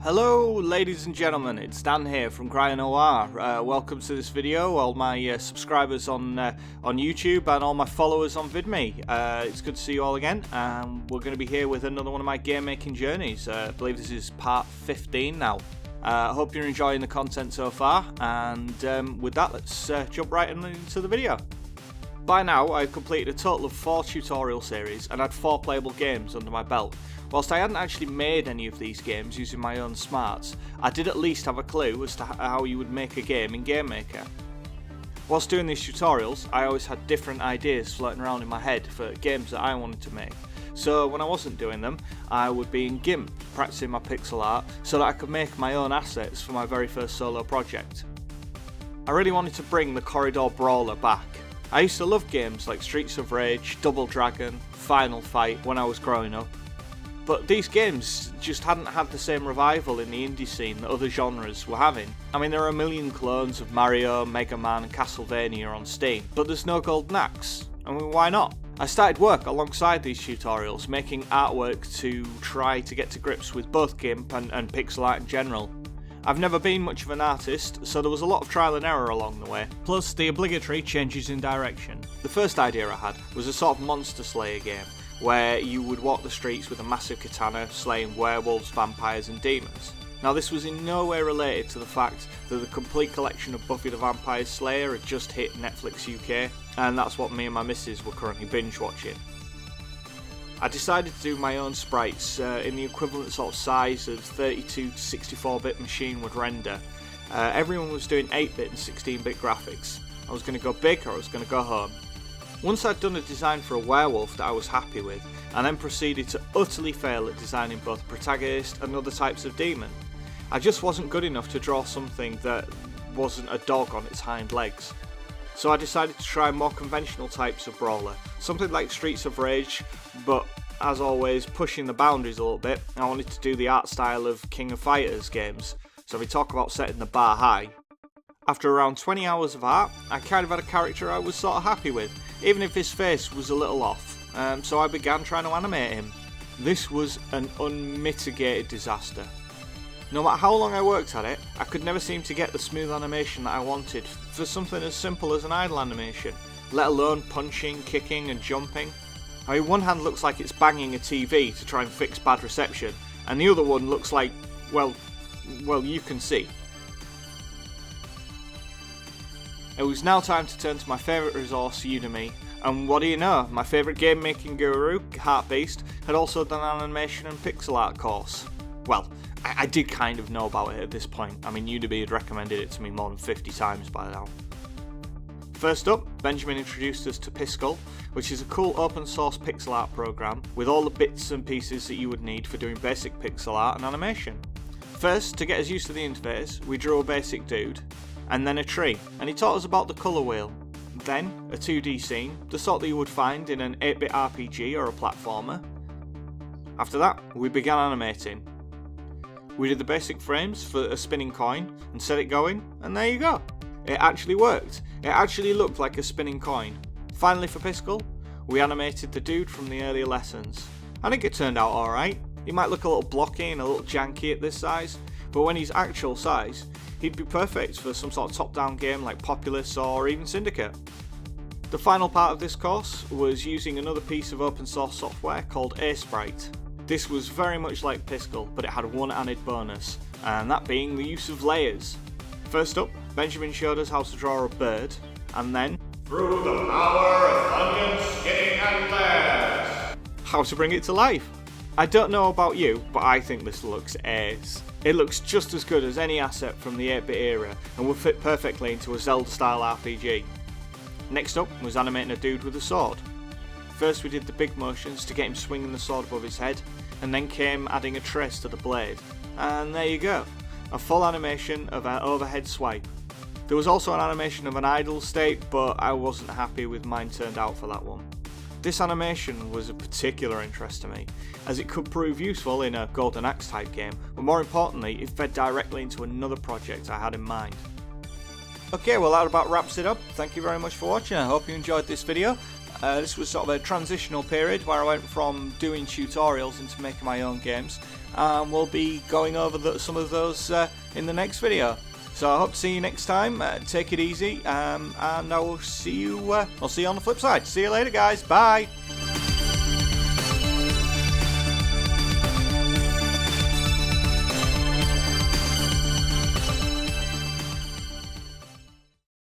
Hello ladies and gentlemen, it's Dan here from CryNOR. Welcome to this video, all my subscribers on YouTube and all my followers on VidMe. It's good to see you all again, and we're going to be here with another one of my game making journeys. I believe this is part 15 now. I hope you're enjoying the content so far, and with that, let's jump right into the video. By now, I've completed a total of 4 tutorial series and had 4 playable games under my belt. Whilst I hadn't actually made any of these games using my own smarts, I did at least have a clue as to how you would make a game in GameMaker. Whilst doing these tutorials, I always had different ideas floating around in my head for games that I wanted to make. So when I wasn't doing them, I would be in GIMP practicing my pixel art so that I could make my own assets for my very first solo project. I really wanted to bring the corridor brawler back. I used to love games like Streets of Rage, Double Dragon, Final Fight when I was growing up. But these games just hadn't had the same revival in the indie scene that other genres were having. I mean, there are a million clones of Mario, Mega Man and Castlevania on Steam, but there's no golden axe. I mean, why not? I started work alongside these tutorials, making artwork to try to get to grips with both GIMP and pixel art in general. I've never been much of an artist, so there was a lot of trial and error along the way, plus the obligatory changes in direction. The first idea I had was a sort of Monster Slayer game, where you would walk the streets with a massive katana slaying werewolves, vampires and demons. Now this was in no way related to the fact that the complete collection of Buffy the Vampire Slayer had just hit Netflix UK, and that's what me and my missus were currently binge watching. I decided to do my own sprites in the equivalent sort of size of 32 to 64-bit machine would render. Everyone was doing 8-bit and 16-bit graphics. I was going to go big or I was going to go home. Once I'd done a design for a werewolf that I was happy with, I then proceeded to utterly fail at designing both protagonist and other types of demon. I just wasn't good enough to draw something that wasn't a dog on its hind legs. So I decided to try more conventional types of brawler, something like Streets of Rage, but as always pushing the boundaries a little bit. I wanted to do the art style of King of Fighters games, so we talk about setting the bar high. After around 20 hours of art, I kind of had a character I was sort of happy with, even if his face was a little off, so I began trying to animate him. This was an unmitigated disaster. No matter how long I worked at it, I could never seem to get the smooth animation that I wanted for something as simple as an idle animation, let alone punching, kicking and jumping. I mean, one hand looks like it's banging a TV to try and fix bad reception, and the other one looks like, well, you can see. It was now time to turn to my favourite resource, Udemy, and what do you know, my favourite game making guru, Heartbeast, had also done an animation and pixel art course. Well, I did kind of know about it at this point. I mean, Udemy had recommended it to me more than 50 times by now. First up, Benjamin introduced us to Piskel, which is a cool open source pixel art program with all the bits and pieces that you would need for doing basic pixel art and animation. First, to get us used to the interface, we drew a basic dude, and then a tree, and he taught us about the colour wheel. Then, a 2D scene, the sort that you would find in an 8-bit RPG or a platformer. After that, we began animating. We did the basic frames for a spinning coin and set it going, and there you go. It actually worked. It actually looked like a spinning coin. Finally for Piskel, we animated the dude from the earlier lessons. I think it turned out alright. He might look a little blocky and a little janky at this size, but when he's actual size, he'd be perfect for some sort of top-down game like Populous or even Syndicate. The final part of this course was using another piece of open source software called Sprite. This was very much like Piskel, but it had one added bonus, and that being the use of layers. First up, Benjamin showed us how to draw a bird, and then through the power of onion skinning and layers, how to bring it to life. I don't know about you, but I think this looks ace. It looks just as good as any asset from the 8-bit era and would fit perfectly into a Zelda-style RPG. Next up was animating a dude with a sword. First we did the big motions to get him swinging the sword above his head, and then came adding a trace to the blade. And there you go, a full animation of an overhead swipe. There was also an animation of an idle state, but I wasn't happy with mine turned out for that one. This animation was of particular interest to me, as it could prove useful in a Golden Axe type game, but more importantly, it fed directly into another project I had in mind. Okay, well that about wraps it up. Thank you very much for watching. I hope you enjoyed this video. This was sort of a transitional period where I went from doing tutorials into making my own games. and we'll be going over some of those in the next video. So I hope to see you next time. Take it easy, and I will see you. I'll see you on the flip side. See you later, guys. Bye.